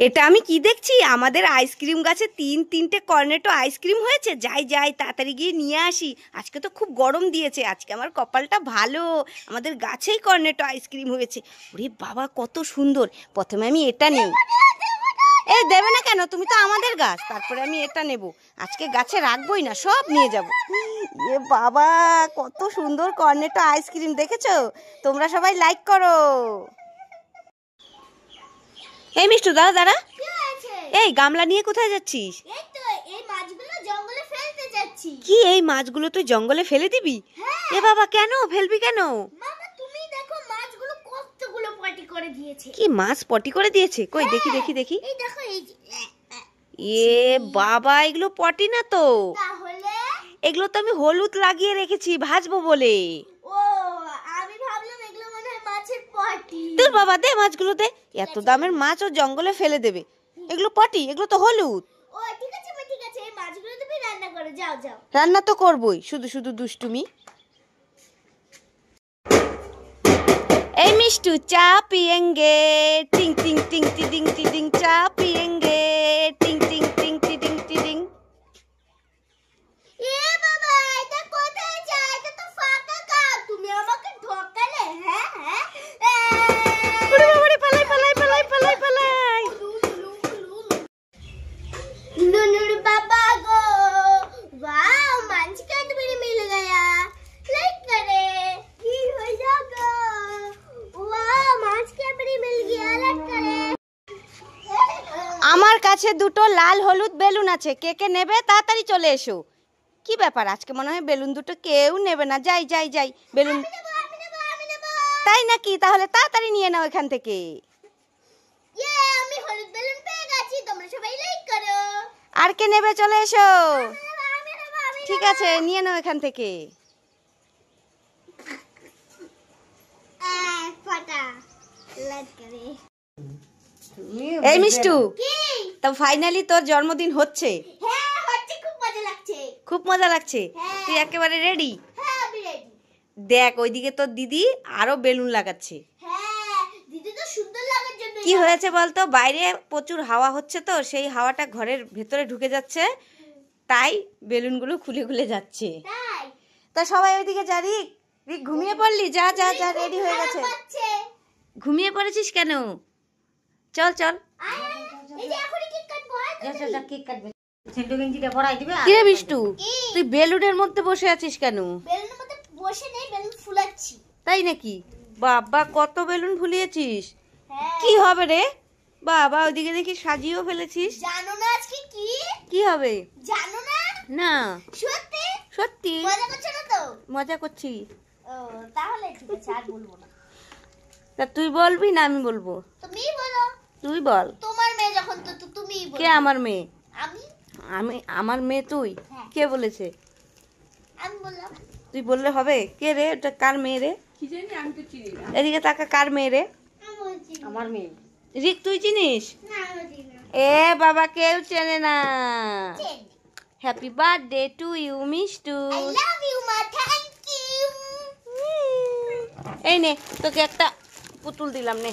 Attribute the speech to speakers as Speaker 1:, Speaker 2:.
Speaker 1: এটা আমি কি দেখছি, আমাদের আইসক্রিম গাছে তিনটে কর্নেটো আইসক্রিম হয়েছে। যাই যাই তাড়াতাড়ি গিয়ে নিয়ে আসি। আজকে তো খুব গরম দিয়েছে, আজকে আমার কপালটা ভালো, আমাদের গাছেই কর্নেটো আইসক্রিম হয়েছে। ওরে বাবা কত সুন্দর। প্রথমে আমি এটা নেই। এই দেবে না কেন, তুমি তো আমাদের গাছ। তারপরে আমি এটা নেব, আজকে গাছে রাখবোই না, সব নিয়ে যাব। এ বাবা কত সুন্দর কর্নেটো আইসক্রিম, দেখেছো? তোমরা সবাই লাইক করো। এই মিষ্টু দাঁড়া দাঁড়া, এই গামলা নিয়ে কোথায় যাচ্ছিস? কি এই মাছগুলো তুই জঙ্গলে ফেলে দিবি? এ বাবা কেন ফেলবি কেন? কি মাছ পটি করে দিয়েছে? কই দেখি দেখি দেখি। এ বাবা এগুলো পটি না তো, এগুলো তো আমি হলুদ লাগিয়ে রেখেছি ভাজবো বলে। তোর বাবা দে মাছগুলো দে, এত দামের মাছ ও জঙ্গলে ফেলে দেবে। এগুলো পটি, এগুলো তো হলুদ। রান্না তো করবই, শুধু শুধু দুষ্টুমি। এই মিষ্টু চা পিয়েঙ্গে, টিং টিং টিং টিং টিং, চা পিয়েঙ্গে টিং টিং টিং টিং টিং। আমার কাছে দুটো লাল হলুদ বেলুন আছে, কে কে নেবে তাড়াতাড়ি চলে এসো। কি ব্যাপার, আজকে মনে হয় বেলুন দুটো কেউ নেবে না। যাই যাই যাই বেলুন। তাই নাকি? তাহলে তাড়াতাড়ি নিয়ে নাও এখান থেকে। আর কে নেবে চলে এসো। ঠিক আছে নিয়ে নাও এখান থেকে। এই মিষ্টু, তো ফাইনালি তোর জন্মদিন হচ্ছে। খুব মজা লাগছে। তুই একেবারে রেডি? দেখ ওইদিকে তোর দিদি আরো বেলুন লাগাচ্ছে। কি হয়েছে বলতো, বাইরে প্রচুর হাওয়া হচ্ছে তো, সেই হাওয়াটা ঘরের ভেতরে ঢুকে যাচ্ছে, তাই বেলুনগুলো খুলে খুলে যাচ্ছে। তা সবাই ওইদিকে যা। রিক, রিক ঘুমিয়ে পড়লি? যা যা যা, রেডি হয়ে গেছে। ঘুমিয়ে পড়েছিস কেন? চল চল। কিরে মিষ্টু, তুই বেলুনের মধ্যে বসে আছিস কেন? তাই নাকি? বাবা কত বেলুন ফুলিয়েছিস। কি হবে রে বাবা? ওইদিকে দেখি সাজিয়েও ফেলেছিস।
Speaker 2: জানো না আজকে কি
Speaker 1: কি হবে?
Speaker 2: জানো না?
Speaker 1: না
Speaker 2: সত্যি
Speaker 1: সত্যি।
Speaker 2: মজা করছ না তো?
Speaker 1: মজা করছি।
Speaker 2: ও তাহলে ঠিক আছে, আর বলবো না।
Speaker 1: তা তুই বলবি না আমি বলবো?
Speaker 2: তুমি বলো।
Speaker 1: তুই বল।
Speaker 2: তোমার মেয়ে যখন তো তুমিই বলো।
Speaker 1: কে আমার মেয়ে?
Speaker 2: আমি।
Speaker 1: আমি আমার মেয়ে তুই? কে বলেছে?
Speaker 2: আমি বললাম।
Speaker 1: তুই বললে হবে? কে রে ওটা, কার মেয়ে রে?
Speaker 2: কি জানি, আমি তো চিনি না।
Speaker 1: এদিকে তাকা, কার মেয়ে রে?
Speaker 2: আমার মেয়ে।
Speaker 1: রিক তুই চিনিস?
Speaker 2: না আমি চিনি না।
Speaker 1: এ বাবা কেউ চেনে না। Happy birthday to you Mishtu.
Speaker 2: I love you মা, থ্যাংক ইউ।
Speaker 1: এই নে তোকে একটা পুতুল দিলাম, নে।